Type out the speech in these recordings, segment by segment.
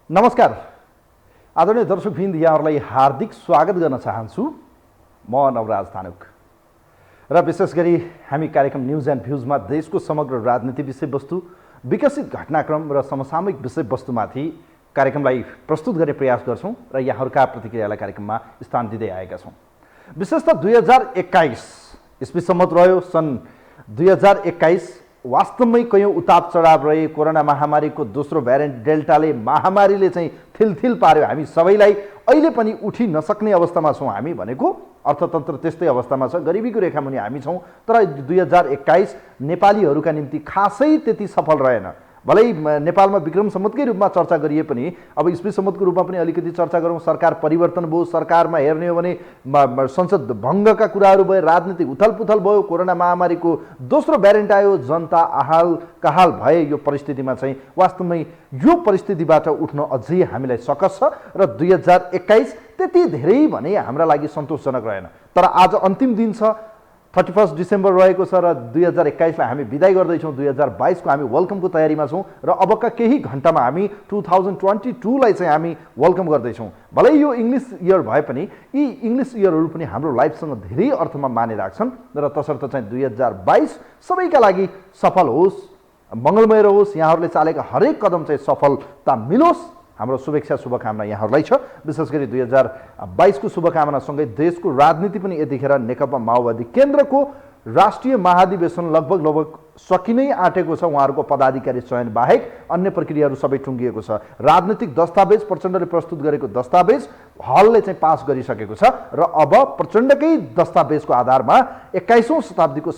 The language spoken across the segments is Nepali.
नमस्कार आदरणीय दर्शकवृन्द, यहाँहरूलाई हार्दिक स्वागत गर्न चाहन्छु। म नवराज तानुक र विशेष गरी हामी कार्यक्रम न्युज एन्ड भ्युजमा देशको समग्र राजनीति विषयवस्तु, विकसित घटनाक्रम र समसामयिक विषयवस्तुमाथि कार्यक्रमलाई प्रस्तुत गर्ने प्रयास गर्छौँ र यहाँहरूका प्रतिक्रियालाई कार्यक्रममा स्थान दिँदै आएका छौँ। विशेषतः 2021 इस्वी सम्मत रह्यो। सन् 2021 वास्तवमै कयौँ उताप चढाव रहे। कोरोना महामारीको दोस्रो भ्यारिएन्ट डेल्टाले महामारीले चाहिँ थिलथिल पार्यो हामी सबैलाई। अहिले पनि उठि नसक्ने अवस्थामा छौँ हामी भनेको। अर्थतन्त्र त्यस्तै अवस्थामा छ, गरिबीको रेखामुनि हामी छौँ। तर 2021 नेपालीहरूका निम्ति खासै त्यति सफल रहेन। भलै नेपालमा विक्रम सम्वतकै रूपमा चर्चा गरिए पनि अब इस्वी सम्वतको रूपमा पनि अलिकति चर्चा गरौँ। सरकार परिवर्तन भयो, सरकारमा हेर्ने हो भने संसद भङ्गका कुराहरू भए, राजनीतिक उथलपुथल भयो, कोरोना महामारीको दोस्रो भ्यारिएन्ट आयो, जनता आहाल कहाल भए। यो परिस्थितिमा चाहिँ वास्तवमै यो परिस्थितिबाट उठ्न अझै हामीलाई सकस छ र 2021 त्यति धेरै भने हाम्रा लागि सन्तोषजनक रहेन। तर आज अन्तिम दिन छ, 31 डिसेम्बर रहेको छ र 2021लाई हामी बिदाई गर्दैछौँ। 2022 को हामी वेलकमको तयारीमा छौँ र अबका केही घण्टामा हामी 2022लाई चाहिँ हामी वेलकम गर्दैछौँ। भलै यो इङ्ग्लिस इयर भए पनि यी इङ्ग्लिस इयरहरू पनि हाम्रो लाइफसँग धेरै अर्थमा माने राख्छन् र तसर्थ चाहिँ 2022 सबैका लागि सफल होस्, मङ्गलमय रहोस्। यहाँहरूले चालेका हरेक कदम चाहिँ सफलता मिलोस्, हाम्रो शुभेच्छा शुभकामना यहाँहरूलाई छ। विशेष गरी 2022 को शुभकामनासँगै देशको राजनीति पनि यतिखेर नेकपा माओवादी केन्द्रको राष्ट्रिय महाधिवेशन लगभग सकिनै आँटेको छ। उहाँहरूको पदाधिकारी चयन बाहेक अन्य प्रक्रियाहरू सबै टुङ्गिएको छ। राजनीतिक दस्तावेज प्रचण्डले प्रस्तुत गरेको दस्तावेज हलले चाहिँ पास गरिसकेको छ र अब प्रचण्डकै दस्तावेजको आधारमा 21औं शताब्दीको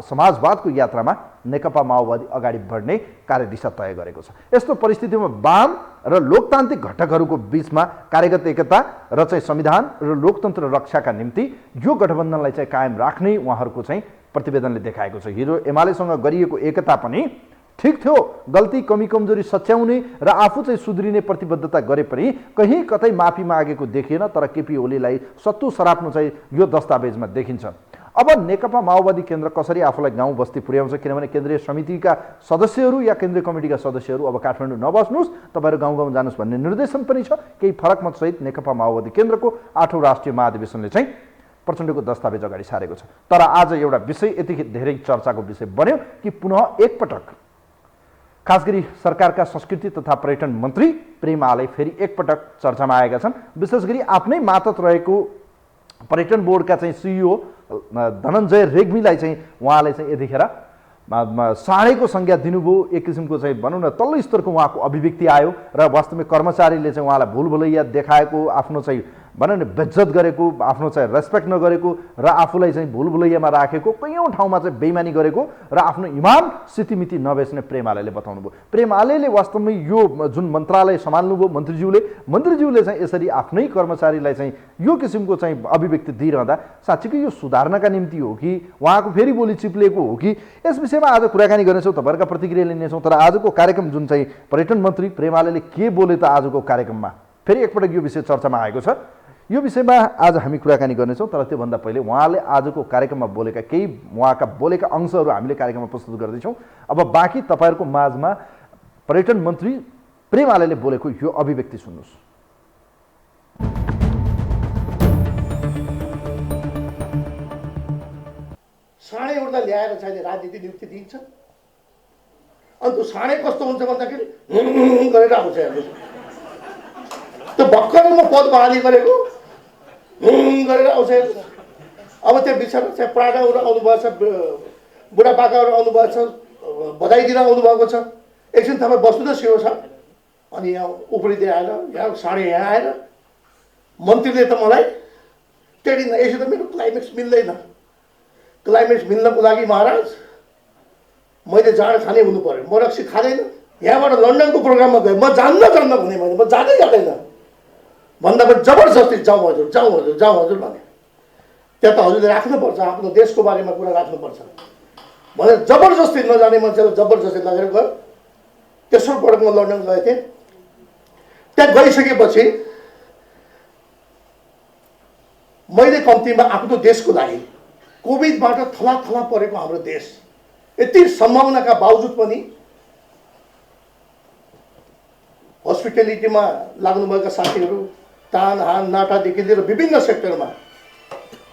समाजवादको यात्रामा नेकपा माओवादी अगाडि बढ्ने कार्यदिशा तय गरेको छ। यस्तो परिस्थितिमा वाम र लोकतान्त्रिक घटकहरूको बीचमा कार्यगत एकता र चाहिँ संविधान र लोकतन्त्र रक्षाका निम्ति यो गठबन्धनलाई चाहिँ कायम राख्ने उहाँहरूको चाहिँ प्रतिवेदनले देखाएको छ। हिजो एमालेसँग गरिएको एकता पनि ठिक थियो, गल्ती कमी कमजोरी सच्याउने र आफू चाहिँ सुध्रिने प्रतिबद्धता गरे पनि कहीँ कतै माफी मागेको देखिएन। तर केपी ओलीलाई सत्तु सराप्नु चाहिँ यो दस्तावेजमा देखिन्छ। अब नेकपा माओवादी केन्द्र कसरी आफूलाई गाउँ बस्ती पुर्याउँछ, किनभने केन्द्रीय समितिका सदस्यहरू या केन्द्रीय कमिटीका सदस्यहरू अब काठमाडौँ नबस्नुहोस्, तपाईँहरू गाउँ गाउँ जानुहोस् भन्ने निर्देशन पनि छ। केही फरक मतसहित नेकपा माओवादी केन्द्रको 8औं राष्ट्रिय महाधिवेशनले चाहिँ प्रचण्डको दस्तावेज अगाडि सारेको छ। तर आज एउटा विषय यति धेरै चर्चाको विषय बन्यो कि पुनः एकपटक खास गरी सरकारका संस्कृति तथा पर्यटन मन्त्री प्रेम आले फेरि एकपटक चर्चामा आएका छन्। विशेष गरी आफ्नै मातहत रहेको पर्यटन बोर्डका चाहिँ सिइओ धनञ्जय रेग्मीलाई चाहिँ उहाँले चाहिँ यतिखेर साँडेको संज्ञा दिनुभयो। एक किसिमको चाहिँ भनौँ न तल्लो स्तरको उहाँको अभिव्यक्ति आयो र वास्तवमै कर्मचारीले चाहिँ उहाँलाई भुलभुलैया देखाएको, आफ्नो चाहिँ भनौँ न बेइज्जत गरेको, आफ्नो चाहिँ रेस्पेक्ट नगरेको र आफूलाई चाहिँ भुलभुलैयामा राखेको, कयौँ ठाउँमा चाहिँ बेइमानी गरेको र आफ्नो इमान स्थितिमिति नबेच्ने प्रेम आलेले बताउनुभयो। प्रेम आलेले वास्तवमै यो जुन मन्त्रालय सम्हाल्नुभयो मन्त्रीज्यूले चाहिँ यसरी आफ्नै कर्मचारीलाई चाहिँ यो किसिमको चाहिँ अभिव्यक्ति दिइरहँदा साँच्चीकै यो सुधार्नका निम्ति हो कि उहाँको फेरि बोली चिप्लेको हो कि, यस विषयमा आज कुराकानी गर्नेछौँ, तपाईँहरूका प्रतिक्रिया लिनेछौँ। तर आजको कार्यक्रम जुन चाहिँ पर्यटन मन्त्री प्रेम आलेले के बोले त आजको कार्यक्रममा फेरि एकपटक यो विषय चर्चामा आएको छ। यो विषयमा आज हामी कुराकानी गर्नेछौँ। तर त्योभन्दा पहिले उहाँले आजको कार्यक्रममा बोलेका केही उहाँका बोलेका अंशहरू हामीले कार्यक्रममा प्रस्तुत गर्दैछौँ। अब बाँकी तपाईँहरूको माझमा पर्यटन मन्त्री प्रेम आलेले बोलेको यो अभिव्यक्ति सुन्नुहोस्। साँडे उड्दा ल्याएर चाहिँ राजनीति नियुक्ति दिन्छ। अनि त्यो साँडे कस्तो हुन्छ भन्दाखेरि गरेर आउँछ। हेर्नुहोस्, त्यो भर्खरै म पद बहाली गरेको गरेर आउँछ। अब त्यो बिचरा चाहिँ प्राणाहरू आउनुभएको छ, बुढापाकाहरू आउनुभएको छ, बधाई दिन आउनुभएको छ। एकछिन तपाईँ बस्नुहोस् यो छ। अनि यहाँ उफ्रिँदै आएर यहाँ साँडे यहाँ आएर मन्त्रीले त मलाई टेडिन, यसो त मेरो क्लाइमेक्स मिल्दैन। क्लाइमेक्स मिल्नको लागि महाराज मैले जाँड खाने हुनु पर्यो। म रक्सी खाँदैन। यहाँबाट लन्डनको प्रोग्राममा गएँ, म जान्न भने मैले म जाँदै जाँदैन भन्दा पनि जबरजस्ती जाउँ हजुर भने। त्यहाँ त हजुरले राख्नुपर्छ, आफ्नो देशको बारेमा कुरा राख्नुपर्छ भनेर जबरजस्ती नजाने मान्छेलाई जबरजस्ती लगेर गयो। तेस्रो पटक म लन्डन गएको थिएँ। त्यहाँ गइसकेपछि मैले कम्तीमा आफ्नो देशको लागि कोभिडबाट थला परेको हाम्रो देश यति सम्भावनाका बावजुद पनि हस्पिटालिटीमा लाग्नुभएका साथीहरू, तान हान नाटादेखि लिएर विभिन्न सेक्टरमा,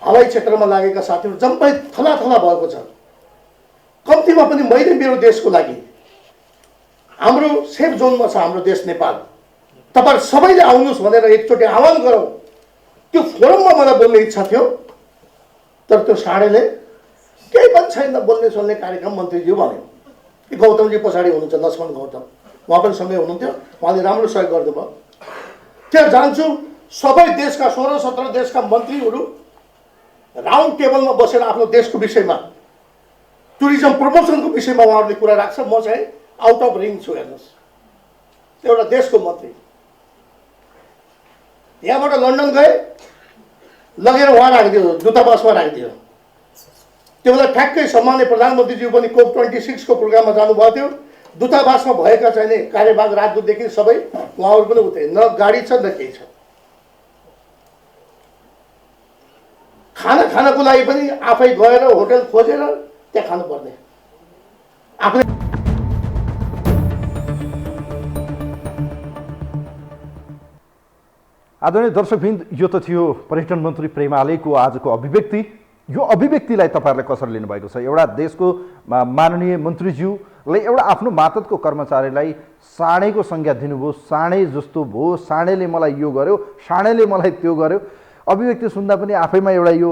हवाई क्षेत्रमा लागेका साथीहरू जम्मै थला थला भएको छ। कम्तीमा पनि मैले मेरो देशको लागि, हाम्रो सेफ जोनमा छ हाम्रो देश नेपाल, तपाईहरु सबैले आउनुहोस् भनेर एकचोटि आह्वान गरौँ। त्यो फोरममा मलाई बोल्ने इच्छा थियो, तर त्यो साँडेले केही पनि छैन बोल्ने सोल्ने कार्यक्रम मन्त्रीज्यू भन्यो। गौतमजी पछाडि हुनुहुन्छ, लक्ष्मण गौतम, उहाँ पनि सँगै हुनुहुन्थ्यो, उहाँले राम्रो सहयोग गरिदिनुभयो। त्यहाँ जान्छु, सबै देशका 16-17 देशका मन्त्रीहरू राउन्ड टेबलमा बसेर आफ्नो देशको विषयमा, टुरिज्म प्रमोसनको विषयमा उहाँहरूले कुरा राख्छ। म चाहिँ आउट अफ रिङ छु। हेर्नुहोस्, एउटा देशको मन्त्री यहाँबाट लन्डन गए, लगेर उहाँ राखिदियो, दूतावासमा राखिदियो। त्यो बेला ठ्याक्कै सम्मान्य प्रधानमन्त्रीज्यू पनि COP 26 को प्रोग्राममा जानुभएको थियो। दूतावासमा भएका चाहिने कार्यवाहक राजदूतदेखि सबै उहाँहरू पनि उतरे, न गाडी छ न केही छ। खानको लागि पनि आफै गएर होटल खोजेर त्यहाँ खानुपर्ने। आफूले आदरणीय दर्शकवृन्द, यो त थियो पर्यटन मन्त्री प्रेम आलेको आजको अभिव्यक्ति। यो अभिव्यक्तिलाई तपाईँहरूले कसरी लिनुभएको छ? एउटा देशको माननीय मन्त्रीज्यूले एउटा आफ्नो मातहतको कर्मचारीलाई साँडेको संज्ञा दिनुभयो, साँडे जस्तो भयो, साँडेले मलाई यो गर्यो, साँडेले मलाई त्यो गर्यो। अभिव्यक्ति सुन्दा पनि आफैमा एउटा यो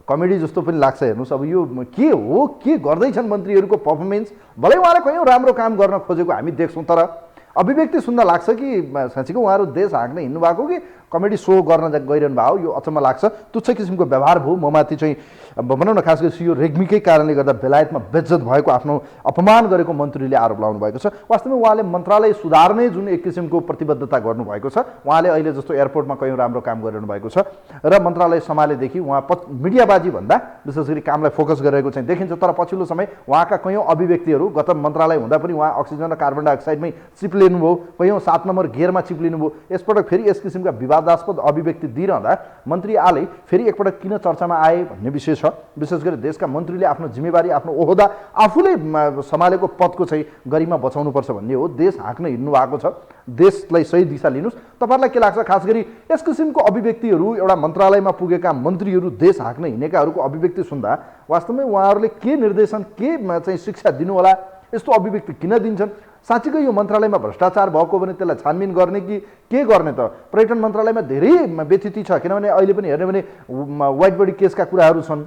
कमेडी जस्तो पनि लाग्छ। हेर्नुहोस्, अब यो के हो, के गर्दैछन् मन्त्रीहरूको पर्फर्मेन्स? भलै उहाँले कयौँ राम्रो काम गर्न खोजेको हामी देख्छौँ, तर अभिव्यक्ति सुन्दा लाग्छ कि साँच्चीको उहाँहरू देश हाँक्न हिँड्नु भएको कि कमेडी सो गर्न गइरहनु भएको, यो अचम्म लाग्छ। तुच्छ किसिमको व्यवहार भयो। म माथि चाहिँ भनौँ न, खास गरी सियो रेग्मीकै कारणले गर्दा बेलायतमा बेइज्जत भएको, आफ्नो अपमान गरेको मन्त्रीले आरोप लाउनु भएको छ। वास्तवमा उहाँले मन्त्रालय सुधार्ने जुन एक किसिमको प्रतिबद्धता गर्नुभएको छ, उहाँले अहिले जस्तो एयरपोर्टमा कयौँ राम्रो काम गरिरहनु भएको छ र मन्त्रालय सम्हालेदेखि उहाँ मिडियाबाजी भन्दा विशेष गरी कामलाई फोकस गरिरहेको चाहिँ देखिन्छ। तर पछिल्लो समय उहाँका कयौँ अभिव्यक्तिहरू, गत मन्त्रालय हुँदा पनि उहाँ अक्सिजन र कार्बन डाइअक्साइडमै चिप्लिनुभयो, कयौँ 7 नम्बर गियरमा चिप्लिनुभयो। यसपटक फेरि यस किसिमका विवादास्पद अभिव्यक्ति दिइरहँदा मन्त्री आले फेरि एकपटक किन चर्चामा आए भन्ने विषय छ। विशेष गरी देशका मन्त्रीले आफ्नो जिम्मेवारी, आफ्नो ओहदा आफूले सम्हालेको पदको चाहिँ गरिमा बचाउनुपर्छ भन्ने हो। देश हाँक्न हिँड्नु भएको छ, देशलाई सही दिशा लिनुहोस्। तपाईँहरूलाई के लाग्छ? खास गरी यस किसिमको अभिव्यक्तिहरू, एउटा मन्त्रालयमा पुगेका मन्त्रीहरू देश हाँक्न हिँडेकाहरूको अभिव्यक्ति सुन्दा वास्तवमै उहाँहरूले के निर्देशन, के चाहिँ शिक्षा दिनु होला? यस्तो अभिव्यक्ति किन दिन्छन्? साँच्चीकै यो मन्त्रालयमा भ्रष्टाचार भएको भने त्यसलाई छानबिन गर्ने कि के गर्ने त? पर्यटन मन्त्रालयमा धेरै व्यथिति छ, किनभने अहिले पनि हेर्ने भने वाइट बडी केसका कुराहरू छन्।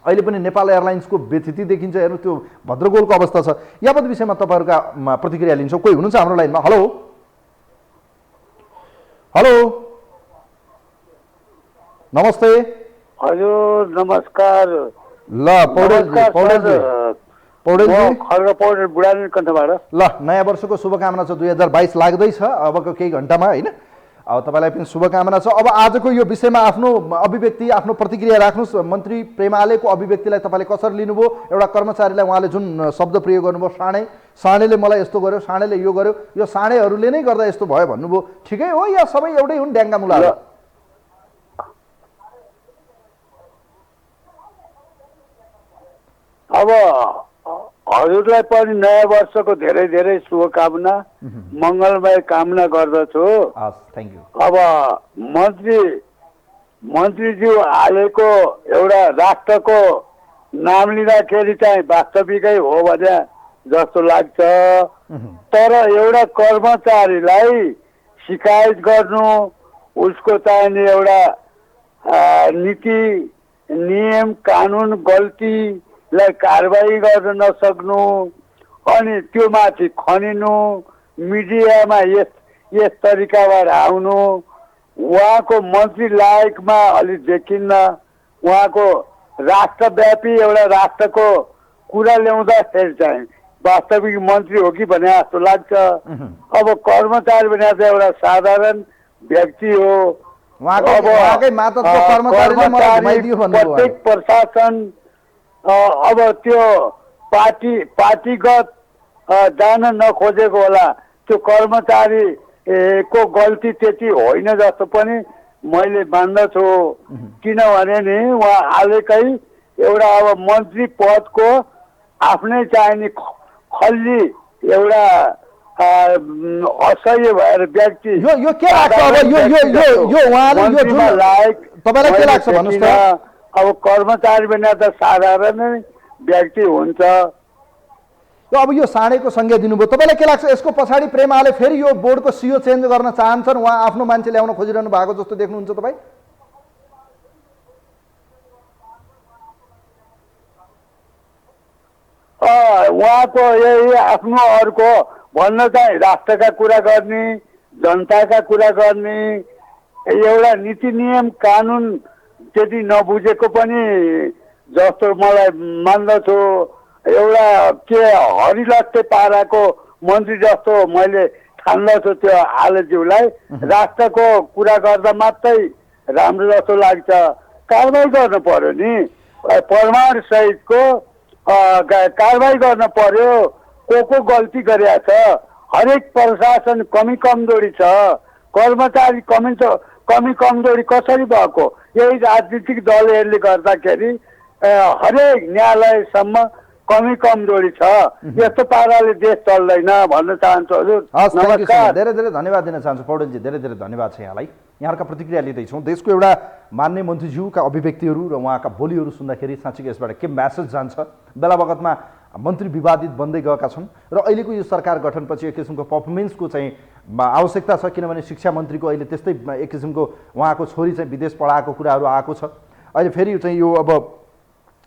अहिले पनि नेपाल एयरलाइन्सको व्यथिति देखिन्छ। हेर्नु, त्यो भद्रगोलको अवस्था छ। यावत विषयमा तपाईँहरूका प्रतिक्रिया लिन्छौँ। कोही हुनुहुन्छ हाम्रो लाइनमा? हेलो हेलो, नमस्ते। हजुर नमस्कार। ल पौडेलजी बुढानी कण्ठबाट। ल, नयाँ वर्षको शुभकामना छ। 2022 लाग्दैछ अबको केही घन्टामा, होइन? अब तपाईँलाई पनि शुभकामना छ। अब आजको यो विषयमा आफ्नो अभिव्यक्ति, आफ्नो प्रतिक्रिया राख्नुहोस्। मन्त्री प्रेम आलेको अभिव्यक्तिलाई तपाईँले कसरी लिनुभयो? एउटा कर्मचारीलाई उहाँले जुन शब्द प्रयोग गर्नुभयो, साँडे, साँडेले मलाई यस्तो गर्यो, साँडेले यो गर्यो, यो साँडेहरूले नै गर्दा यस्तो भयो भन्नुभयो, ठिकै हो या सबै एउटै हुन् ड्याङ्गा मुलाहरू? अब हजुरलाई पनि नयाँ वर्षको धेरै धेरै शुभकामना, मङ्गलमय कामना गर्दछु। Thank you. अब मन्त्रीज्यू हालेको एउटा राष्ट्रको नाम लिँदाखेरि चाहिँ वास्तविकै हो भने जस्तो लाग्छ। तर एउटा कर्मचारीलाई शिकायत गर्नु, उसको चाहिने एउटा नीति नियम कानुन गल्तीलाई कारबाही गर्न नसक्नु, अनि त्यो माथि खनिनु, मिडियामा यस तरिकाबाट आउनु, उहाँको मन्त्री लायकमा अलिक देखिन्न। उहाँको राष्ट्रव्यापी एउटा राष्ट्रको कुरा ल्याउँदाखेरि चाहिँ वास्तविक मन्त्री हो कि भने जस्तो लाग्छ। अब कर्मचारी भने चाहिँ एउटा साधारण व्यक्ति हो। प्रत्येक प्रशासन अब त्यो पार्टीगत जान नखोजेको होला। त्यो कर्मचारी को गल्ती त्यति होइन जस्तो पनि मैले मान्दछु। किनभने नि उहाँ हालैकै एउटा अब मन्त्री पदको आफ्नै चाहिने खल्ली एउटा असह्य भएर व्यक्ति यो के लाग्छ अब यो उहाँले यो जुन तपाईँलाई के लाग्छ भन्नुहोस् त? अब कर्मचारी बिना त साधारण व्यक्ति हुन्छ। अब यो साँडेको संज्ञा दिनुभयो, तपाईँलाई के लाग्छ यसको पछाडि प्रेमाले फेरि यो बोर्डको सिओ चेन्ज गर्न चाहन्छन्, उहाँ आफ्नो मान्छे ल्याउन खोजिरहनु भएको जस्तो देख्नुहुन्छ तपाईँ? उहाँको यही आफ्नो अर्को भन्न चाहिँ राष्ट्रका कुरा गर्ने, जनताका कुरा गर्ने, एउटा नीति नियम कानुन त्यति नबुझेको पनि जस्तो मलाई मान्दछु। एउटा के हरिलट्टे पाराको मन्त्री जस्तो मैले ठान्दछु त्यो आलेज्यूलाई। राष्ट्रको कुरा गर्दा मात्रै राम्रो जस्तो लाग्छ। कारवाही गर्नु पर्यो नि, प्रमाण सहितको कारवाही गर्न पर्यो। को गल्ती गरेको छ, हरेक प्रशासन कमी कमजोरी छ, कर्मचारी कमी कमजोरी कसरी भएको? यही राजनीतिक दलहरूले गर्दाखेरि हरेक न्यायालयसम्म कमी कमजोरी छ। यस्तो पाराले देश चल्दैन भन्न चाहन्छु हजुर। नमस्कार, धेरै धेरै धन्यवाद दिन चाहन्छु पौडेलजी, धेरै धेरै धन्यवाद छ यहाँलाई। यहाँका प्रतिक्रिया लिँदैछौँ। देशको एउटा मान्य मन्त्रीज्यूका अभिव्यक्तिहरू र उहाँका बोलीहरू सुन्दाखेरि साँच्चै यसबाट के म्यासेज जान्छ? बेला बखतमा मन्त्री विवादित बन्दै गएका छन् र अहिलेको यो सरकार गठनपछि एक किसिमको पर्फर्मेन्सको चाहिँ आवश्यकता छ, किनभने शिक्षा मन्त्रीको अहिले त्यस्तै एक किसिमको उहाँको छोरी चाहिँ विदेश पढाएको कुराहरू आएको छ। अहिले फेरि चाहिँ यो अब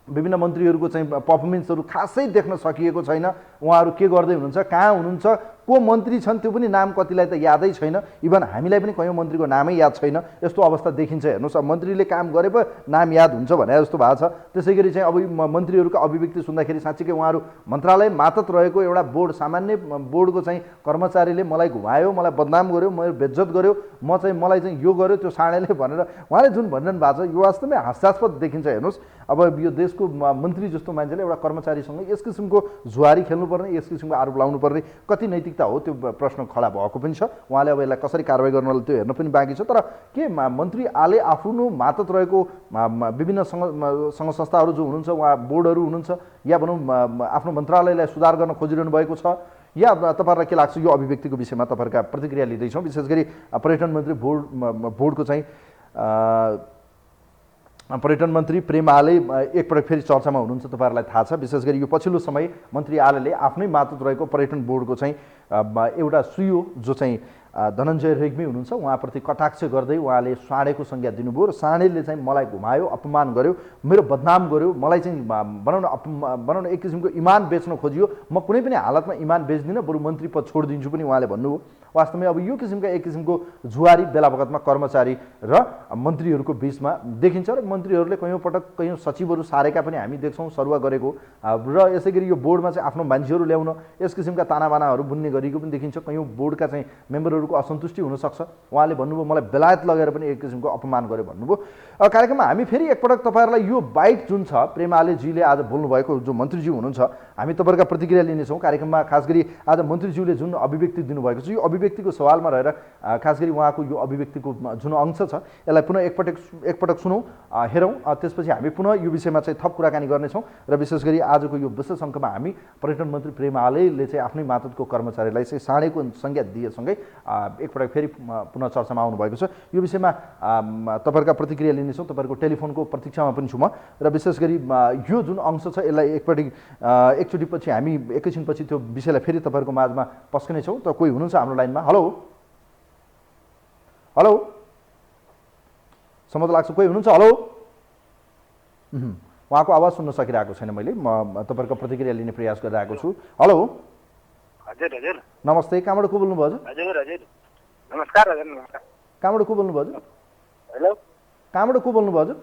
विभिन्न मन्त्रीहरूको चाहिँ पर्फर्मेन्सहरू खासै देख्न सकिएको छैन। उहाँहरू के गर्दै हुनुहुन्छ, कहाँ हुनुहुन्छ, को मन्त्री छन् त्यो पनि नाम कतिलाई त यादै छैन। इभन हामीलाई पनि कयौँ मन्त्रीको नामै याद छैन। यस्तो अवस्था देखिन्छ। हेर्नुहोस्, अब मन्त्रीले काम गरे पो नाम याद हुन्छ भने जस्तो भएको छ। त्यसै गरी चाहिँ अब मन्त्रीहरूको अभिव्यक्ति सुन्दाखेरि साँच्चीकै उहाँहरू मन्त्रालय मातहत रहेको एउटा बोर्ड, सामान्य बोर्डको चाहिँ कर्मचारीले मलाई घुमायो, मलाई बदनाम गर्यो, मेरो बेइज्जत गर्यो, मलाई चाहिँ यो गर्यो त्यो साँडेले भनेर उहाँले जुन भनिरहनु भएको छ यो वास्तवमै हास्यास्पद देखिन्छ। हेर्नुहोस्, अब यो देशको मन्त्री जस्तो मान्छेले एउटा कर्मचारीसँग यस किसिमको जुवारी खेल्नुपर्ने, यस किसिमको आरोप लाउनु पर्ने कति नैतिकता हो त्यो प्रश्न खडा भएको पनि छ। उहाँले अब यसलाई कसरी कारवाही गर्नलाई त्यो हेर्न पनि बाँकी छ। तर के मन्त्री आले आफ्नो मातहत रहेको विभिन्न सङ्घ संस्थाहरू जो हुनुहुन्छ, उहाँ बोर्डहरू हुनुहुन्छ, या भनौँ आफ्नो मन्त्रालयलाई सुधार गर्न खोजिरहनु भएको छ, या तपाईँहरूलाई के लाग्छ? यो अभिव्यक्तिको विषयमा तपाईँहरूका प्रतिक्रिया लिँदैछौँ। विशेष गरी पर्यटन मन्त्री बोर्डको चाहिँ पर्यटन मन्त्री प्रेम आले एकपटक फेरि चर्चामा हुनुहुन्छ, तपाईँहरूलाई थाहा छ। विशेष गरी यो पछिल्लो समय मन्त्री आलेले आफ्नै मातहत रहेको पर्यटन बोर्डको चाहिँ एउटा सिइओ जो चाहिँ धनञ्जय रेग्मी हुनुहुन्छ, उहाँप्रति कटाक्ष गर्दै उहाँले साँडेको संज्ञा दिनुभयो र साँडेले चाहिँ मलाई घुमायो, अपमान गर्यो, मेरो बदनाम गर्यो, मलाई चाहिँ भनौँ न एक किसिमको इमान बेच्न खोजियो। म कुनै पनि हालतमा इमान बेच्दिनँ, बरु मन्त्री पद छोडिदिन्छु पनि उहाँले भन्नुभयो। वास्तवमै अब यो किसिमका एक किसिमको जुवारी बेला बखतमा कर्मचारी र मन्त्रीहरूको बिचमा देखिन्छ र मन्त्रीहरूले कयौँ पटक कयौँ सचिवहरू सारेका पनि हामी देख्छौँ सरुवा गरेको। र यसै गरी यो बोर्डमा चाहिँ आफ्नो मान्छेहरू ल्याउन यस किसिमका तानाबानाहरू बुन्ने गरेको पनि देखिन्छ। कयौँ बोर्डका चाहिँ मेम्बरहरूको असन्तुष्टि हुनसक्छ। उहाँले भन्नुभयो मलाई बेलायत लगेर पनि एक किसिमको अपमान गर्यो भन्नुभयो। कार्यक्रममा हामी फेरि एकपटक तपाईँहरूलाई यो बाइट जुन छ प्रेमालेजीले आज बोल्नुभएको जो मन्त्रीज्यू हुनुहुन्छ, हामी तपाईँहरूका प्रतिक्रिया लिनेछौँ कार्यक्रममा। खास गरी आज मन्त्रीज्यूले जुन अभिव्यक्ति दिनुभएको छ, यो अभिव्यक्तिको सवालमा रहेर खास गरी उहाँको यो अभिव्यक्तिको जुन अंश छ यसलाई पुनः एकपटक सुनौँ, हेरौँ। त्यसपछि हामी पुनः यो विषयमा चाहिँ थप कुराकानी गर्नेछौँ। र विशेष गरी आजको यो विशेष अङ्कमा हामी पर्यटन मन्त्री प्रेम आलेले चाहिँ आफ्नै मातहतको कर्मचारीलाई चाहिँ साँडेको संज्ञा दिएसँगै एकपटक फेरि पुनः चर्चामा आउनुभएको छ। यो विषयमा तपाईँहरूका प्रतिक्रिया लिनेछौँ। तपाईँहरूको टेलिफोनको प्रतीक्षामा पनि छु म। र विशेष गरी यो जुन अंश छ यसलाई एकचोटि पछि हामी एकैछिनपछि त्यो विषयलाई फेरि तपाईँहरूको माझमा पस्कनेछौँ। त कोही हुनुहुन्छ हाम्रो लाइनमा? हेलो हेलो, सम्म त लाग्छ कोही हुनुहुन्छ? हेलो, उहाँको आवाज सुन्न सकिरहेको छैन मैले। म तपाईँहरूको प्रतिक्रिया लिने प्रयास गरिरहेको छु। हेलो हजुर हजुर, नमस्ते। कहाँबाट को बोल्नुभयो हजुर? हजुर हजुर, नमस्कार हजुर, नमस्कार। कहाँबाट को बोल्नुभयो हजुर? हेलो, कहाँबाट को बोल्नुभयो हजुर?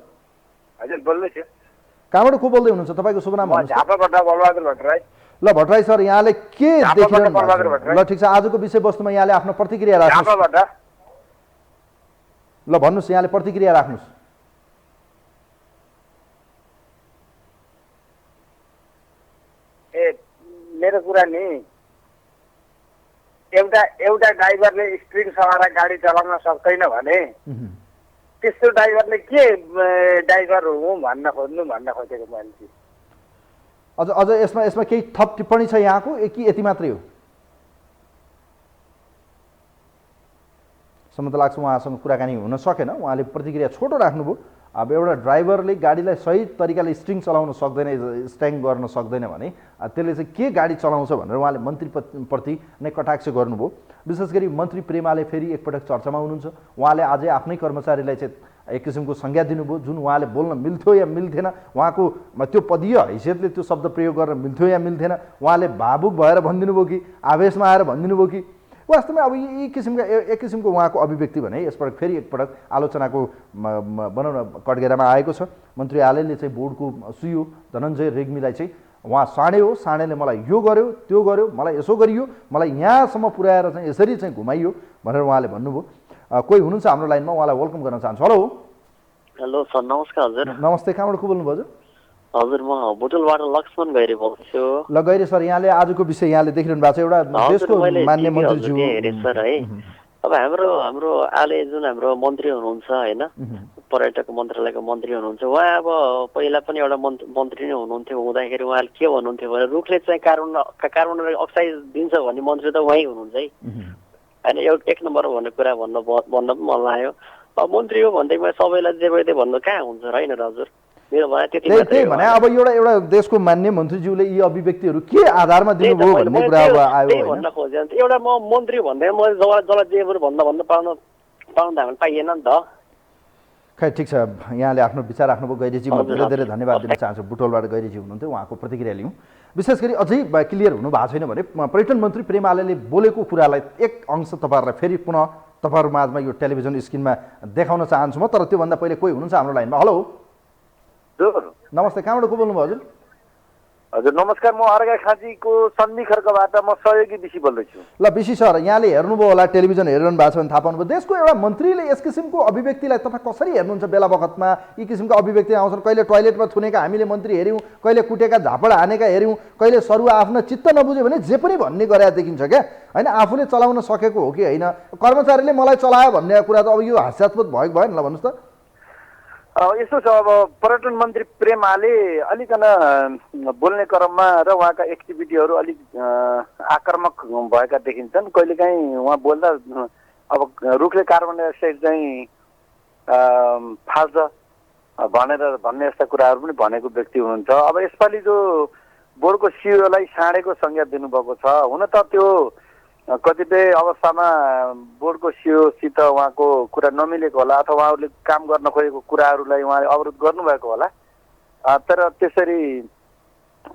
हजुर बोल्दैछु। कहाँबाट को बोल्दै हुनुहुन्छ? तपाईँको शुभ नाम भन्नुहोस्। झापाबाट बलबहादुर भट्टराई। ल भट्टराई सर, यहाँले के देखिरहनु भएको छ? ल ठिक छ, आजको विषयवस्तुमा यहाँले आफ्नो प्रतिक्रिया राख्नुहोस्। ल भन्नुहोस्, यहाँले प्रतिक्रिया राख्नुहोस्। ए मेरो कुरा नि, एउटा ड्राइभरले स्ट्रिङ सवार गाडी चलाउन सक्दैन भने त्यस्तो ड्राइभरले के ड्राइभर हो भन्न खोजेको मैले। अझ यसमा केही थप टिप्पणी छ यहाँको कि यति मात्रै हो? सम्म त लाग्छ उहाँसँग कुराकानी हुन सकेन, उहाँले प्रतिक्रिया छोटो राख्नुभयो। अब एउटा ड्राइभरले गाडीलाई सही तरिकाले स्टिङ चलाउन सक्दैन, स्ट्याङ गर्न सक्दैन भने त्यसले चाहिँ के गाडी चलाउँछ भनेर उहाँले मन्त्रीप्रति नै कटाक्ष गर्नुभयो। विशेष गरी मन्त्री प्रेमाले फेरि एकपटक चर्चामा हुनुहुन्छ। उहाँले आजै आफ्नै कर्मचारीलाई चाहिँ एक किसिमको संज्ञा दिनुभयो, जुन उहाँले बोल्न मिल्थ्यो या मिल्थेन, उहाँको त्यो पदीय हैसियतले त्यो शब्द प्रयोग गर्न मिल्थ्यो या मिल्थेन, उहाँले भावुक भएर भनिदिनु भयो कि आवेशमा आएर भनिदिनु भयो कि वास्तवमा अब यी किसिमका एक किसिमको उहाँको अभिव्यक्ति भने यसपटक फेरि एकपटक आलोचनाको भनौँ न कटघेरामा आएको छ। मन्त्री आलेले चाहिँ बोर्डको सिइओ धनञ्जय रेग्मीलाई चाहिँ उहाँ साँडे हो, साँडेले मलाई यो गर्यो त्यो गर्यो, मलाई यसो गरियो, मलाई यहाँसम्म पुर्याएर चाहिँ यसरी चाहिँ घुमाइयो भनेर उहाँले भन्नुभयो। कोही हुनुहुन्छ हाम्रो लाइनमा, उहाँलाई वेलकम गर्न चाहन्छु। हेलो हेलो सर, नमस्कार हजुर। नमस्ते, कहाँबाट को बोल्नुभयो हजुर? हजुर म बुटुलबाट लक्ष्मण गैरी बोल्छु। ल गैरी सर, यहाँले आजको विषय यहाँले देखिरहनु भएको छ, एउटा देशको मान्य मन्त्रीज्यू हेरेँ सर है। अब हाम्रो अहिले जुन हाम्रो मन्त्री हुनुहुन्छ होइन, पर्यटक मन्त्रालयको मन्त्री हुनुहुन्छ, उहाँ अब पहिला पनि एउटा मन्त्री नै हुनुहुन्थ्यो, हुँदाखेरि उहाँले के भन्नुहुन्थ्यो भने रुखले चाहिँ कार्बन अक्साइड दिन्छ भन्ने मन्त्री त उहाँ हुनुहुन्छ है होइन। एउटा एक नम्बर भन्ने कुरा भन्न पनि मन लाग्यो। अब मन्त्री हो भन्दैमा सबैलाई जे भन्नु कहाँ हुन्छ र होइन र हजुर? मेरो भनाइ त्यति मात्रै हो। भने अब एउटा देशको मान्य मन्त्रीज्यूले यी अभिव्यक्तिहरू के आधारमा दिनुभयो भन्ने कुरा अब आयो भन्न खोजेँ। एउटा म मन्त्री भन्दै म जसलाई जे भन्न पाउनु त हामीले पाइएन नि त। खै ठिक छ, यहाँले आफ्नो विचार राख्नुभयो गैरीजी, म धेरै धेरै धन्यवाद दिन चाहन्छु। बुटोलबाट गैरीजी हुनुहुन्थ्यो, उहाँको प्रतिक्रिया लिउँ। विशेष गरी अझै क्लियर हुनु भएको छैन भने पर्यटन मन्त्री प्रेमाले बोलेको कुरालाई एक अंश तपाईँहरूलाई फेरि पुनः तपाईँहरू माझमा यो टेलिभिजन स्क्रिनमा देखाउन चाहन्छु म। तर त्योभन्दा पहिले कोही हुनुहुन्छ हाम्रो लाइनमा? हेलो नमस्ते, कहाँबाट को बोल्नुभयो हजुर? हजुर नमस्कार, म अर्घा खाँचीको सन्धि खर्कबाट म सहयोगी बिसी बोल्दैछु। ल बिसी सर, यहाँले हेर्नुभयो होला, टेलिभिजन हेरिरहनु भएको छ भने थाहा पाउनुभयो, देशको एउटा मन्त्रीले यस किसिमको अभिव्यक्तिलाई तपाईँ कसरी हेर्नुहुन्छ? बेला बखतमा यी किसिमको अभिव्यक्ति आउँछन्, कहिले टोयलेटमा थुनेका हामीले मन्त्री हेऱ्यौँ, कहिले कुटेका झापड हानेका हेऱ्यौँ, कहिले सरुवा आफ्नो चित्त नबुझ्यो भने जे पनि भन्ने गरेर देखिन्छ क्या होइन। आफूले चलाउन सकेको हो कि होइन, कर्मचारीले मलाई चलायो भन्ने कुरा त अब यो हास्यास्पद भएको भएन ल, भन्नुहोस् त। यस्तो छ, अब पर्यटन मन्त्री प्रेमाले अलिकन बोल्ने क्रममा र उहाँका एक्टिभिटीहरू अलिक आक्रामक भएका देखिन्छन्। कहिलेकाहीँ उहाँ बोल्दा अब रुखले कार्बन डाइअक्साइड चाहिँ फाल्छ भन्ने यस्ता कुराहरू पनि भनेको व्यक्ति हुनुहुन्छ। अब यसपालि जो बोर्डको सिइओलाई साँडेको संज्ञा दिनुभएको छ, हुन त त्यो कतिपय अवस्थामा बोर्डको सिइओसित उहाँको कुरा नमिलेको होला, अथवा उहाँहरूले काम गर्न खोजेको कुराहरूलाई उहाँले अवरोध गर्नुभएको होला। तर त्यसरी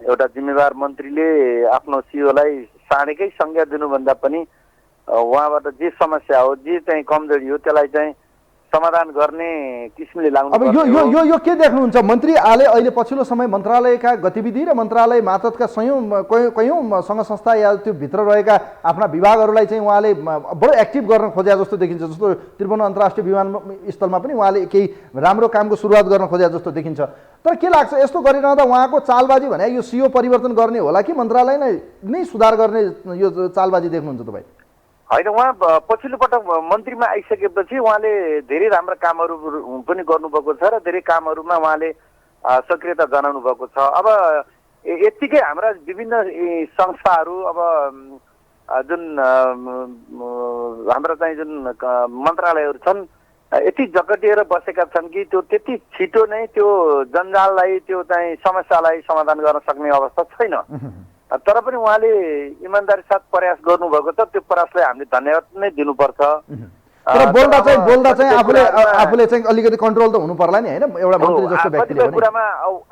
एउटा जिम्मेवार मन्त्रीले आफ्नो सिइओलाई साँडेकै संज्ञा दिनुभन्दा पनि उहाँबाट जे समस्या हो, जे चाहिँ कमजोरी हो, त्यसलाई चाहिँ समाधान गर्ने किसिमले लाग्नु। अब यो के देख्नुहुन्छ? मन्त्री आले अहिले पछिल्लो समय मन्त्रालयका गतिविधि र मन्त्रालय मातहतका कयौँ सङ्घ संस्था या त्यो भित्र रहेका आफ्ना विभागहरूलाई चाहिँ उहाँले बडो एक्टिभ गर्न खोजे जस्तो देखिन्छ। जस्तो त्रिभुवन अन्तर्राष्ट्रिय विमानस्थलमा पनि उहाँले केही राम्रो कामको सुरुवात गर्न खोजे जस्तो देखिन्छ। तर के लाग्छ, यस्तो गरिरहँदा उहाँको चालबाजी भने यो सिइओ परिवर्तन गर्ने होला कि मन्त्रालयलाई नै सुधार गर्ने यो चालबाजी देख्नुहुन्छ तपाईँ? होइन, उहाँ पछिल्लो पटक मन्त्रीमा आइसकेपछि उहाँले धेरै राम्रा कामहरू पनि गर्नुभएको छ र धेरै कामहरूमा उहाँले सक्रियता जनाउनु भएको छ। अब यत्तिकै हाम्रा विभिन्न संस्थाहरू अब जुन हाम्रा चाहिँ जुन मन्त्रालयहरू छन् यति जगटिएर बसेका छन् कि त्यो त्यति छिटो नै त्यो जन्जाललाई, त्यो चाहिँ समस्यालाई समाधान गर्न सक्ने अवस्था छैन। तर पनि उहाँले इमान्दारी साथ प्रयास गर्नुभएको छ, त्यो प्रयासलाई हामीले धन्यवाद नै दिनुपर्छ। तर बोल्दा चाहिँ आफूले चाहिँ अलिकति कन्ट्रोल त हुनु पर्ला नि होइन, एउटा मन्त्री जस्तो व्यक्तिले पनि। कुरामा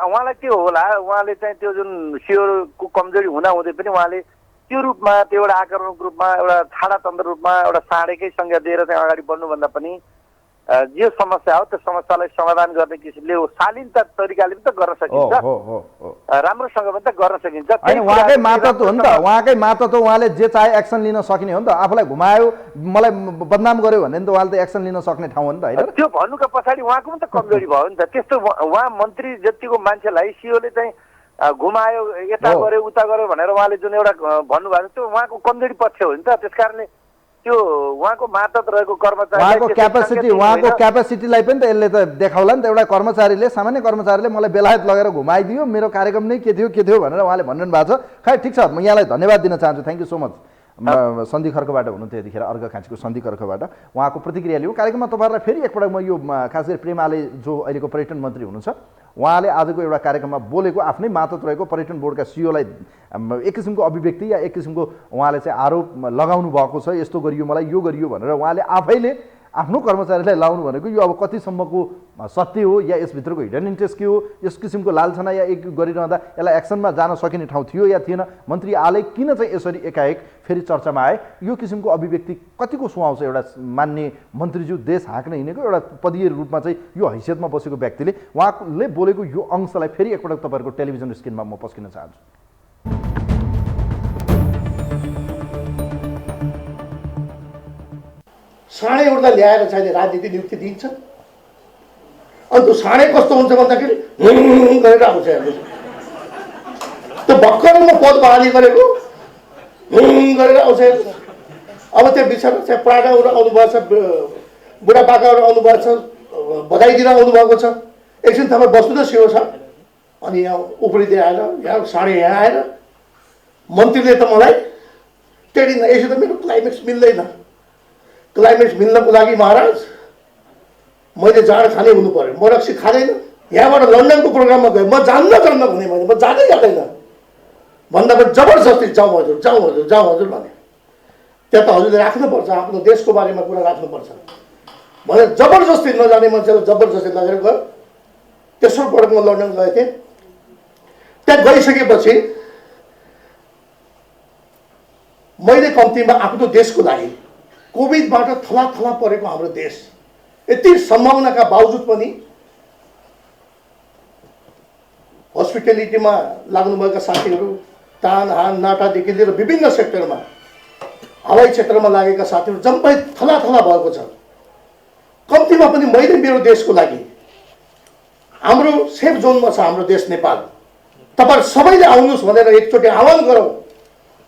उहाँलाई के होला, उहाँले चाहिँ त्यो जुन सिइओको कमजोरी हुँदै पनि उहाँले त्यो रूपमा, त्यो एउटा आक्रामक रूपमा, एउटा छाडातन्त्र रूपमा एउटा साँडेकै संज्ञा दिएर चाहिँ अगाडि बढ्नुभन्दा पनि जे समस्या हो त्यो समस्यालाई समाधान गर्ने किसिमले शालीनता तरिकाले पनि त गर्न सकिन्छ, राम्रोसँग पनि त गर्न सकिन्छ। उहाँकै मातहत हो नि त, उहाँकै मातहत हो, उहाँले जे चाहे एक्सन लिन सक्ने हो नि त। आफूलाई घुमायो, मलाई बदनाम गर्यो भने त उहाँले त एक्सन लिन सक्ने ठाउँ हो नि त होइन। त्यो भन्नुको पछाडि उहाँको पनि त कमजोरी भयो नि त। त्यस्तो उहाँ मन्त्री जतिको मान्छेलाई सिइओले चाहिँ घुमायो, यता गर्यो उता गर्यो भनेर उहाँले जुन एउटा भन्नुभएको त्यो उहाँको कमजोरी पक्ष हो नि त। त्यस कारणले त्यो उहाँको मातहत रहेको कर्मचारी, उहाँको क्यापेसिटीलाई पनि त यसले त देखाउला नि त। एउटा कर्मचारीले, सामान्य कर्मचारीले मलाई बेलायत लगेर घुमाइदियो, मेरो कार्यक्रम नै के थियो भनेर उहाँले भनिरहनु भएको छ। खै ठिक छ, म यहाँलाई धन्यवाद दिन चाहन्छु, थ्याङ्क यू सो मच। सन्धि खर्कबाट हुनुहुन्थ्यो यतिखेर अर्घाखाँचीको सन्धि खर्कबाट उहाँको प्रतिक्रिया लिउँ कार्यक्रममा। तपाईँहरूलाई फेरि एकपटक म यो खास गरी प्रेम आले जो अहिलेको पर्यटन मन्त्री हुनुहुन्छ उहाँले आजको एउटा कार्यक्रममा बोलेको आफ्नै मातहत रहेको पर्यटन बोर्डका सिइओलाई एक किसिमको अभिव्यक्ति या एक किसिमको उहाँले चाहिँ आरोप लगाउनु भएको छ, यस्तो गरियो मलाई यो गरियो भनेर उहाँले आफैले आफ्नो कर्मचारीलाई लाउनु भनेको यो अब कतिसम्मको सत्य हो या यसभित्रको हिडन इन्ट्रेस्ट के हो, यस किसिमको लालछना या एक गरिरहँदा यसलाई एक्सनमा जान सकिने ठाउँ थियो या थिएन, मन्त्री आले किन चाहिँ यसरी एकाएक फेरि चर्चामा आए, यो किसिमको अभिव्यक्ति कतिको सुहाउँछ एउटा मान्ने मन्त्रीज्यू देश हाँक्न हिँडेको एउटा पदीय रूपमा चाहिँ यो हैसियतमा बसेको व्यक्तिले उहाँले बोलेको यो अंशलाई फेरि एकपटक तपाईँहरूको टेलिभिजन स्क्रिनमा म पस्किन चाहन्छु। साँडे उड्दा ल्याएर चाहिँ राजनीति नियुक्ति दिन्छ अनि त्यो साँडे कस्तो हुन्छ भन्दाखेरि गरेर आउँछ हेर्नुहोस्। त्यो भर्खर म पद बहाली गरेको गरेर आउँछ हेर्नुहोस्। अब त्यो बिचरा चाहिँ प्राडाहरू आउनुभएको छ, बुढापाकाहरू आउनुभएको छ, बधाई दिन आउनुभएको छ, एकछिन तपाईँ बस्नु त सियो छ। अनि यहाँ उफ्रिँदै आएर यहाँ साँडे यहाँ आएर मन्त्रीले त मलाई टेडिन यसो त मेरो क्लाइमेक्स मिल्दैन, क्लाइमेक्स मिल्नको लागि महाराज मैले जाँड खाने हुनु पर्यो, म रक्सी खाँदैन। यहाँबाट लन्डनको प्रोग्राममा गएँ, म जान्न भने मैले म जाँदै जाँदैन भन्दा पनि जबरजस्ती जाउँ हजुर जाउँ हजुर जाउँ हजुर भने त्यहाँ त हजुरले राख्नुपर्छ, आफ्नो देशको बारेमा कुरा राख्नुपर्छ भनेर जबरजस्ती नजाने मान्छेलाई जबरजस्ती लगेर गयो। तेस्रो पटक म लन्डन गएको थिएँ। त्यहाँ गइसकेपछि मैले कम्तीमा आफ्नो देशको लागि कोभिडबाट थला परेको हाम्रो देश यति सम्भावनाका बावजुद पनि हस्पिटालिटीमा लाग्नुभएका साथीहरू तान हान नाटादेखि लिएर विभिन्न सेक्टरमा हवाई क्षेत्रमा लागेका साथीहरू जम्मै थला भएको छ। कम्तीमा पनि मैले मेरो देशको लागि हाम्रो सेफ जोनमा छ हाम्रो देश नेपाल, तपाईहरु सबैले आउनुहोस् भनेर एकचोटि आह्वान गरौँ।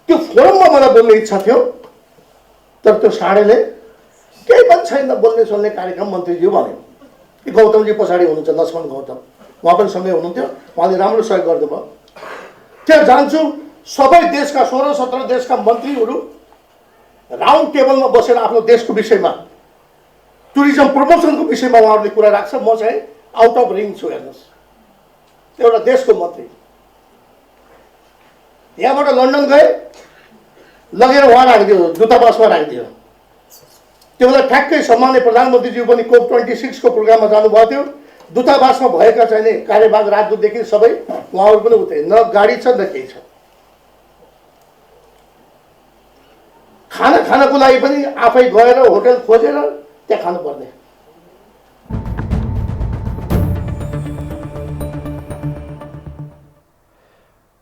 त्यो फोरममा मलाई बोल्ने इच्छा थियो तर त्यो साँडेले केही पनि छैन बोल्ने सुन्ने कार्यक्रम मन्त्रीज्यू भन्यो। गौतमजी पछाडि हुनुहुन्छ, लक्ष्मण गौतम, उहाँ पनि सँगै हुनुहुन्थ्यो, उहाँले राम्रो सहयोग गर्नुभयो। त्यहाँ जान्छु सबै देशका 16-17 देशका मन्त्रीहरू राउन्ड टेबलमा बसेर आफ्नो देशको विषयमा टुरिज्म प्रमोसनको विषयमा उहाँहरूले कुरा राख्छ। म चाहिँ आउट अफ रिङ छु। हेर्नुहोस्, एउटा देशको मन्त्री यहाँबाट लन्डन गए, लगेर वहाँ राखिदियो, दूतावासमा राखिदियो। त्यो बेला ठ्याक्कै सम्माननीय प्रधानमन्त्रीज्यू पनि COP26 को प्रोग्राममा जानुभएको थियो। दूतावासमा भएका चाहिने कार्यवाहक राजदूतदेखि सबै उहाँहरू पनि उतरे, न गाडी छ न केही छ। खाना खानको लागि पनि आफै गएर होटल खोजेर त्यहाँ खानुपर्ने।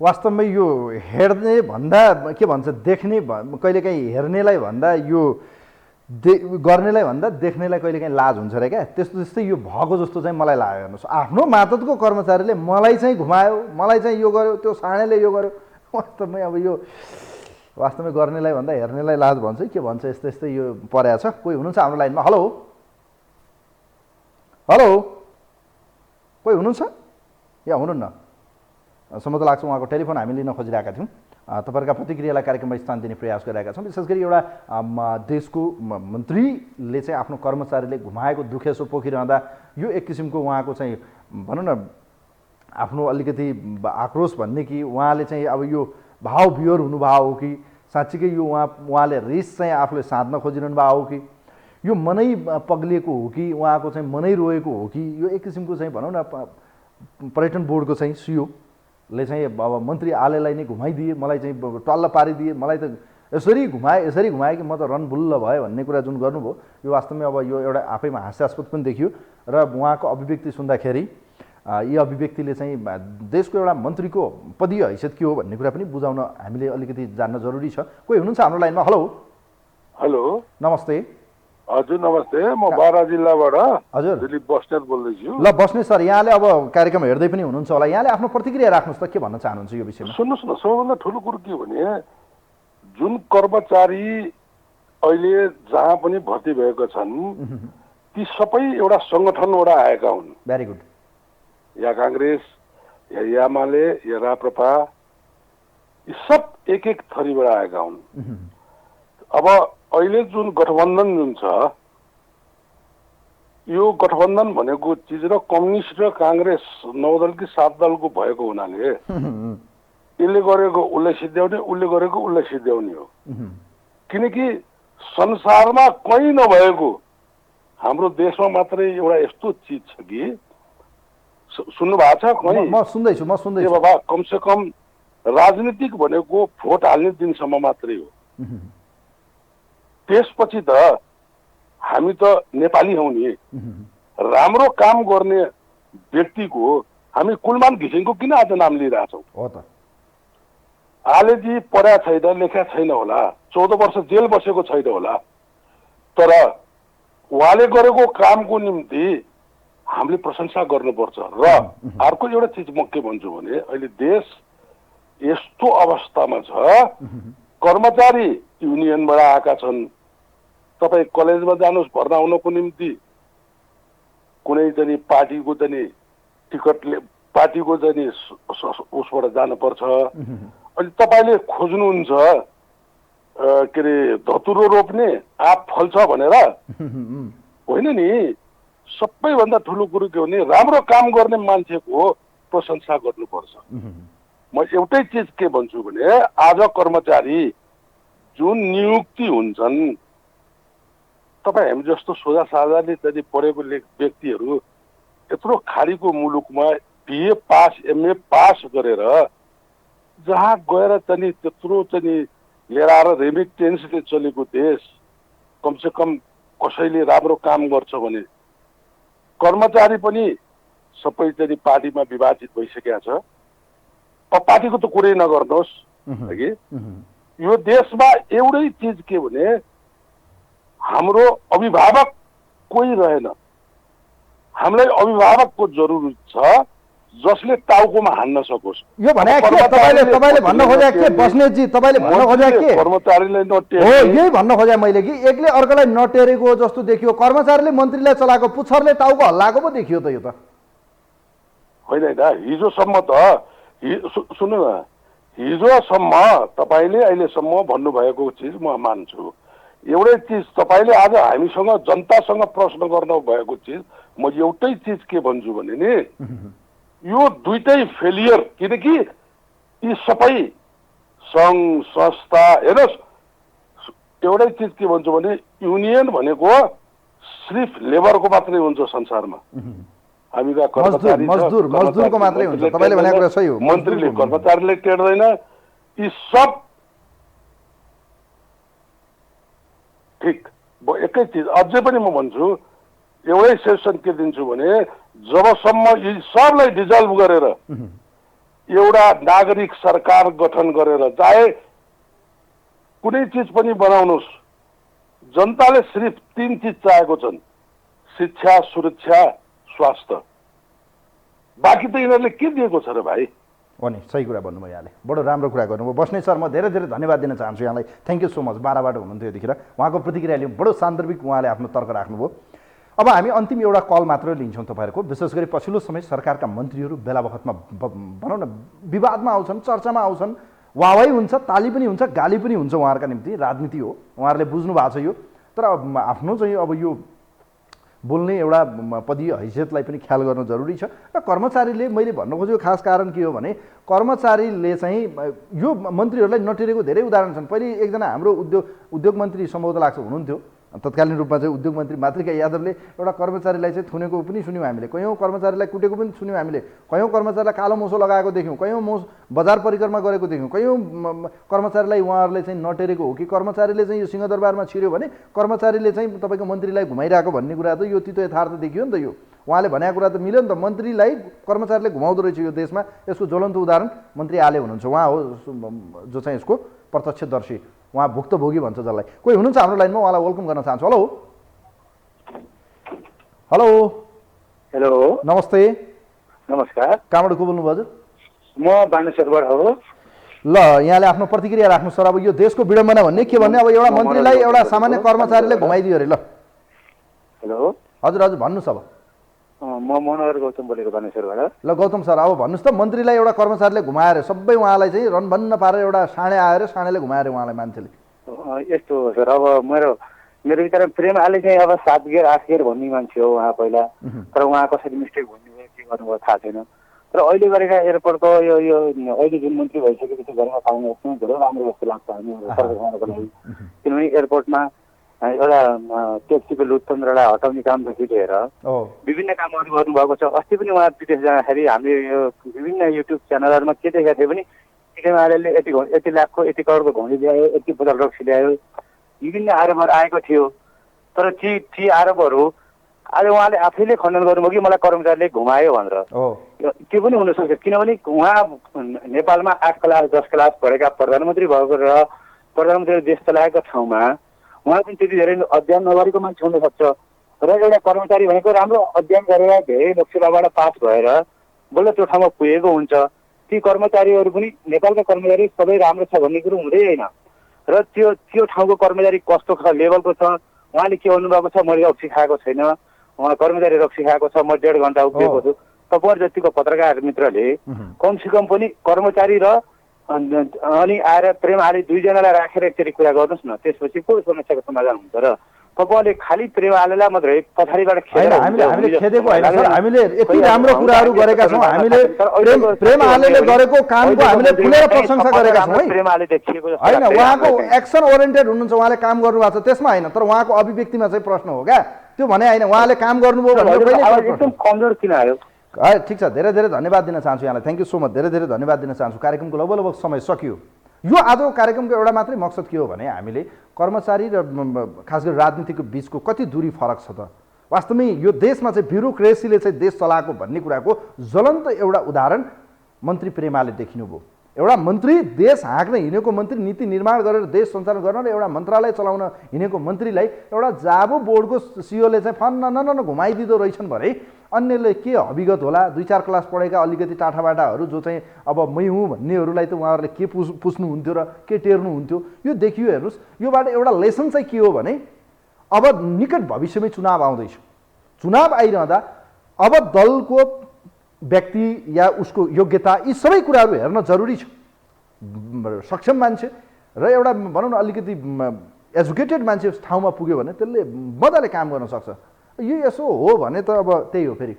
वास्तवमा यो हेर्ने भन्दा के भन्छ देख्ने कहिलेकाहीँ हेर्नेलाई भन्दा यो गर्नेलाई भन्दा देख्नेलाई कहिलेकाहीँ लाज हुन्छ रे क्या। त्यस्तै यो भएको जस्तो चाहिँ मलाई लाग्यो। हेर्नुहोस्, आफ्नो मातहतको कर्मचारीले मलाई चाहिँ घुमायो, मलाई चाहिँ यो गर्यो, त्यो साँडेले यो गर्यो। वास्तवमै अब यो वास्तवमै गर्नेलाई भन्दा हेर्नेलाई लाज भन्छ के भन्छ, यस्तै यो परेको छ। कोही हुनुहुन्छ हाम्रो लाइनमा? हेलो हेलो, कोही हुनुहुन्छ? या हुनुहुन्न? सम्म त लाग्छ उहाँको टेलिफोन हामी लिन खोजिरहेका थियौँ। तपाईँहरूका प्रतिक्रियालाई कार्यक्रममा स्थान दिने प्रयास गरिरहेका छौँ। विशेष गरी एउटा देशको मन्त्रीले चाहिँ आफ्नो कर्मचारीले घुमाएको दुखेसो पोखिरहँदा यो एक किसिमको उहाँको चाहिँ भनौँ न आफ्नो अलिकति आक्रोश भन्ने कि उहाँले चाहिँ अब यो भाव बिहोर हुनुभएको हो कि साँच्चीकै यो उहाँले रिस चाहिँ आफूले साध्न खोजिरहनु भएको हो कि यो मनै पग्लिएको हो कि उहाँको चाहिँ मनै रोएको हो कि यो एक किसिमको चाहिँ भनौँ न पर्यटन बोर्डको चाहिँ सिइओले चाहिँ अब मन्त्री आलेलाई नै घुमाइदिए, मलाई चाहिँ टल्ल पारिदिए, मलाई त यसरी घुमाए कि म त रनबुल्ल भयो भन्ने कुरा जुन गर्नुभयो यो वास्तवमै अब यो एउटा आफैमा हास्यास्पद पनि देखियो। र उहाँको अभिव्यक्ति सुन्दाखेरि यी अभिव्यक्तिले चाहिँ देशको एउटा मन्त्रीको पदीय हैसियत के हो भन्ने कुरा पनि बुझाउन हामीले अलिकति जान्न जरुरी छ। कोही हुनुहुन्छ हाम्रो लाइनमा? हेलो हेलो, नमस्ते। हजुर नमस्ते, म बारा जिल्लाबाट हजुर दिलीप बस्नेत बोल्दैछु। ल बस्नेत सर, यहाँले अब कार्यक्रम हेर्दै पनि हुनुहुन्छ होला, यहाँले आफ्नो प्रतिक्रिया राख्नुहोस् त, के भन्न चाहनुहुन्छ यो विषयमा? सुन्नुहोस् न, सबैभन्दा ठुलो कुरो के भने जुन कर्मचारी अहिले जहाँ पनि भर्ती भएका छन् ती सबै एउटा सङ्गठनबाट आएका हुन्। Very good. या काङ्ग्रेस, या एमाले, या राप्रपा, यी सब एक थरीबाट आएका हुन्। अब अहिले जुन गठबन्धन जुन छ यो गठबन्धन भनेको चिज र कम्युनिस्ट र काङ्ग्रेस 9 दल कि 7 दलको भएको हुनाले यसले गरेको उसले सिद्ध्याउने, उसले गरेको उसले सिद्ध्याउने हो। किनकि संसारमा कहीँ नभएको हाम्रो देशमा मात्रै एउटा यस्तो चिज छ कि सुन्नु भएको छ कहीँ? म सुन्दैछु बाबा, कमसे कम राजनीतिक भनेको भोट हाल्ने दिनसम्म मात्रै हो। त्यसपछि त हामी त नेपाली हौ नि। राम्रो काम गर्ने व्यक्तिको हामी कुलमान घिसिङको किन आज नाम लिइरहेछौँ? हो त। आलेजी पढ्या छैन, लेख्या छैन होला, 14 वर्ष जेल बसेको छैन होला, तर उहाँले गरेको कामको निम्ति हामीले प्रशंसा गर्नुपर्छ। र अर्को एउटा चिज म के भन्छु भने अहिले देश यस्तो अवस्थामा छ, कर्मचारी युनियनबाट आएका छन्। तपाईँ कलेजमा जानुहोस् भर्ना हुनको निम्ति, कुनै चाहिँ पार्टीको चाहिँ टिकटले पार्टीको चाहिँ उसबाट जानुपर्छ। अनि तपाईँले खोज्नुहुन्छ के अरे धतुरो रोप्ने आँप फल्छ भनेर होइन नि। सबैभन्दा ठुलो कुरो के हो भने राम्रो काम गर्ने मान्छेको प्रशंसा गर्नुपर्छ। म एउटै चिज के भन्छु भने आज कर्मचारी जुन नियुक्ति हुन्छन्, तपाईँ हामी जस्तो सोझा साझाले चाहिँ पढेको व्यक्तिहरू यत्रो खाडीको मुलुकमा बिए पास एमए पास गरेर जहाँ गएर चाहिँ त्यत्रो चाहिँ लिएर आएर रेमिटेन्सले चलेको देश, कमसे कम कसैले राम्रो काम गर्छ भने कर्मचारी पनि सबै चाहिँ पार्टीमा विभाजित भइसकेका छ। अब पार्टीको त कुरै नगर्नुहोस् कि यो देशमा एउटै चिज के भने हाम्रो अभिभावक कोही रहेन। हामीलाई अभिभावकको जरुरत छ जसले टाउकोमा हान्न सकोस्। यो भने के तपाईले भन्न खोजे के बस्नेतजी, तपाईले भन्न खोजे के कर्मचारीलाई नटेर्ने हो? यही भन्न खोजे मैले कि एकले अर्कोलाई नटेरेको जस्तो देखियो, कर्मचारीले मन्त्रीलाई चलाएको, पुच्छरले टाउको हल्लाएको पो देखियो त। यो त होइन होइन, हिजोसम्म त सुन्नु न, हिजोसम्म तपाईँले अहिलेसम्म भन्नुभएको चिज म मान्छु। एउटै चिज तपाईँले आज हामीसँग जनतासँग प्रश्न गर्नु भएको चिज म एउटै चिज के भन्छु भने नि, यो दुईटै फेलियर। किनकि यी सबै सङ्घ संस्था हेर्नुहोस्, एउटै चिज के भन्छु भने युनियन भनेको सिर्फ लेबरको मात्रै हुन्छ संसारमा। हामीका कर्मचारी मजदुरको मात्रै हुन्छ। तपाईँले भनेको कुरा सही हो, मन्त्रीले कर्मचारीले टेर्दैन। यी सब ठिक। एकै चिज अझै पनि म भन्छु, एउटै सेसन के दिन्छु भने जबसम्म यी सबलाई डिजल्भ गरेर एउटा नागरिक सरकार गठन गरेर चाहे कुनै चिज पनि बनाउनुहोस्, जनताले सिर्फ 3 चिज चाहेको छन्, शिक्षा, सुरक्षा, स्वास्थ्य। बाँकी त यिनीहरूले के दिएको छ र भाइ? हो नि, सही कुरा भन्नुभयो यहाँले, बडो राम्रो कुरा गर्नुभयो। बस्ने सर, म धेरै धेरै धन्यवाद दिन चाहन्छु यहाँलाई। Thank you so much. बाह्रबाट हुनुहुन्थ्यो यतिखेर, उहाँको प्रतिक्रिया लियौँ, बडो सान्दर्भिक उहाँले आफ्नो तर्क राख्नुभयो। अब हामी अन्तिम एउटा कल मात्र लिन्छौँ तपाईँहरूको। विशेष गरी पछिल्लो समय सरकारका मन्त्रीहरू बेला बखतमा भनौँ न विवादमा आउँछन्, चर्चामा आउँछन्, वाहवाही हुन्छ, ताली पनि हुन्छ, गाली पनि हुन्छ। उहाँहरूका निम्ति राजनीति हो, उहाँहरूले बुझ्नु भएको छ यो। तर आफ्नो चाहिँ अब यो बोल्ने एउटा पदीय हैसियतलाई पनि ख्याल गर्न जरुरी छ। र कर्मचारीले, मैले भन्न खोजेको खास कारण के हो भने कर्मचारीले चाहिँ यो मन्त्रीहरूलाई नटेरेको धेरै उदाहरण छन्। पहिले एकजना हाम्रो उद्योग मन्त्री सम्भवतः लाग्छ हुनुहुन्थ्यो, तत्कालीन रूपमा चाहिँ उद्योग मन्त्री मातृका यादवले एउटा कर्मचारीलाई चाहिँ थुनेको पनि सुन्यौँ हामीले, कयौँ कर्मचारीलाई कुटेको पनि सुन्यौँ हामीले, कयौँ कर्मचारीलाई कालो मोसो लगाएको देख्यौँ, कयौँ बजार परिक्रमा गरेको देख्यौँ, कयौँ कर्मचारीलाई उहाँहरूले चाहिँ नटेरेको हो कि कर्मचारीले चाहिँ यो सिंहदरबारमा छिर्यो भने कर्मचारीले चाहिँ तपाईँको मन्त्रीलाई घुमाइरहेको भन्ने कुरा त यो तितो यथार्थ देखियो नि त। यो उहाँले भनेको कुरा त मिल्यो नि त। मन्त्रीलाई कर्मचारीले घुमाउँदो रहेछ यो देशमा। यसको ज्वलन्त उदाहरण मन्त्री आले हुनुहुन्छ, उहाँ हो जो चाहिँ यसको प्रत्यक्षदर्शी, उहाँ भुक्तभोगी भन्छ जसलाई। कोही हुनुहुन्छ हाम्रो लाइनमा, उहाँलाई वेलकम गर्न चाहन्छु। हेलो हेलो हेलो, नमस्ते। नमस्कार। कहाँबाट को बोल्नुभयो हजुर? म बानेश्वरबाट हो। ल, यहाँले आफ्नो प्रतिक्रिया राख्नु सर। अब यो देशको विडम्बना भन्ने के भन्ने, अब एउटा मन्त्रीलाई एउटा सामान्य कर्मचारीले घुमाइदियो अरे। ल हेलो हजुर हजुर भन्नुहोस्। अब म मनोहर गौतम बोलेको बानेश्वरबाट। ल गौतम सर, अब भन्नुहोस् त, मन्त्रीलाई एउटा कर्मचारीले घुमाएर सबै उहाँलाई चाहिँ रनभन्न पारेर एउटा साँडे आएर साँडेले घुमाएर उहाँलाई मान्छेले यस्तो हो सर, अब मेरो विचारमा प्रेम आले चाहिँ अब 7 गेर 8 गेर भन्ने मान्छे हो उहाँ पहिला, तर उहाँ कसरी मिस्टेक भन्नुभयो के गर्नुभयो थाहा छैन। तर अहिले गरेका एयरपोर्टको यो अहिले जुन मन्त्री भइसकेपछि गरेका काम एकदमै धेरै राम्रो जस्तो लाग्छ हामी सरकारको लागि। किनभने एयरपोर्टमा एउटा ट्याक्सीको लुटतन्त्रलाई हटाउने कामदेखि लिएर विभिन्न कामहरू गर्नुभएको छ। अस्ति पनि उहाँ विदेश जाँदाखेरि हामीले यो विभिन्न युट्युब च्यानलहरूमा के देखाएको थियो भने एमाले यति लाखको यति करोडको घोडी ल्यायो, यति बोतल रक्सी ल्यायो, विभिन्न आरोपहरू आएको थियो। तर ती आरोपहरू आज उहाँले आफैले खण्डन गर्नुभयो कि मलाई कर्मचारीले घुमायो भनेर। त्यो पनि हुनसक्छ, किनभने उहाँ नेपालमा 8 क्लास 10 क्लास पढेका प्रधानमन्त्री भएको र प्रधानमन्त्रीले देश चलाएको ठाउँमा उहाँ पनि त्यति धेरै अध्ययन नगरेको मान्छे हुनसक्छ। र एउटा कर्मचारी भनेको राम्रो अध्ययन गरेर धेरै लोकसेवाबाट पास भएर बल्ल त्यो ठाउँमा पुगेको हुन्छ। ती कर्मचारीहरू पनि नेपालका कर्मचारी सबै राम्रो छ भन्ने कुरो हुँदै होइन। र त्यो ठाउँको कर्मचारी कस्तो लेभलको छ, उहाँले के भन्नुभएको छ, मैले रक्सी खाएको छैन, उहाँ कर्मचारी रक्सी खाएको छ, म 1.5 घन्टा उभिएको छु। तपाईहरु जतिको पत्रकार मित्रले कमसेकम पनि कर्मचारी र अनि आएर प्रेम आले दुईजनालाई राखेर एकचोटि कुरा गर्नुहोस् न, त्यसपछि को समस्याको समाधान हुन्छ। र तपाईले खालि प्रेम आलेलाई मात्रै पछाडिबाट हामीले खेदेको होइन सर, हामीले यति राम्रो कुराहरू गरेका छौँ। हामीले प्रेम आलेले गरेको कामको हामीले फुलेर प्रशंसा गरेका छौँ है। प्रेम आले देखिएको होइन, उहाँको एक्सन ओरिएन्टेड हुनुहुन्छ, उहाँले काम गर्नुभएको छ त्यसमा होइन, तर उहाँको अभिव्यक्तिमा चाहिँ प्रश्न हो क्या, त्यो भने होइन। उहाँले काम गर्नुभयो भने एकदम कमजोर किन आयो? ठिक छ, धेरै धेरै धन्यवाद दिन चाहन्छु यहाँलाई। थ्याङ्क यू सो मच, धेरै धेरै धन्यवाद दिन चाहन्छु। कार्यक्रमको लगभग समय सकियो। यो आजको कार्यक्रमको एउटा मात्रै मकसद के हो भने हामीले कर्मचारी र खास गरी राजनीतिको बिचको कति दूरी फरक छ त, वास्तवमै यो देशमा चाहिँ ब्युरोक्रेसीले चाहिँ देश चलाएको भन्ने कुराको ज्वलन्त एउटा उदाहरण मन्त्री प्रेमाले देखिनुभयो। एउटा मन्त्री देश हाँक्न हिँडेको मन्त्री, नीति निर्माण गरेर देश सञ्चालन गर्न र एउटा मन्त्रालय चलाउन हिँडेको मन्त्रीलाई एउटा जाबो बोर्डको सिओले चाहिँ फन्न घुमाइदिँदो रहेछन् भने अन्यले के अभिगत होला? 2-4 क्लास पढेका अलिकति टाठाबाटाहरू जो चाहिँ अब मै हुँ भन्नेहरूलाई त उहाँहरूले के पुस्नुहुन्थ्यो र के टेर्नुहुन्थ्यो? यो देखियो। हेर्नुहोस्, योबाट एउटा लेसन चाहिँ के हो भने अब निकट भविष्यमै चुनाव आउँदैछ। चुनाव आइरहँदा अब दलको व्यक्ति या उसको योग्यता यी सबै कुराहरू हेर्न जरुरी छ। सक्षम मान्छे र एउटा भनौँ न अलिकति एजुकेटेड मान्छे ठाउँमा पुग्यो भने त्यसले मजाले काम गर्न सक्छ। यो यसो हो भने त अब त्यही हो, फेरि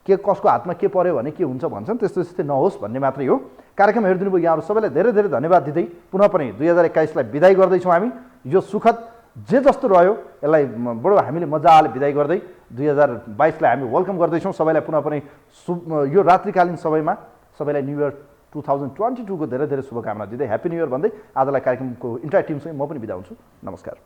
के कसको हातमा के पर्यो भने के हुन्छ भन्छन्, त्यस्तै नहोस् भन्ने मात्रै हो। कार्यक्रम हेरिदिनु भयो यहाँहरू सबैलाई धेरै धेरै धन्यवाद दिँदै पुनः पनि 2021लाई बिदाई गर्दैछौँ हामी। यो सुखद जे जस्तो रह्यो यसलाई बडो हामीले मजाले बिदाई गर्दै 2022लाई हामी वेलकम गर्दैछौँ। सबैलाई पुनः पनि यो रात्रिकालीन समयमा सबैलाई न्यू इयर 2022 को धेरै धेरै शुभकामना दिँदै ह्याप्पी न्यू इयर भन्दै आजलाई कार्यक्रमको इन्टायर टिमसँग म पनि बिदा हुन्छु। नमस्कार।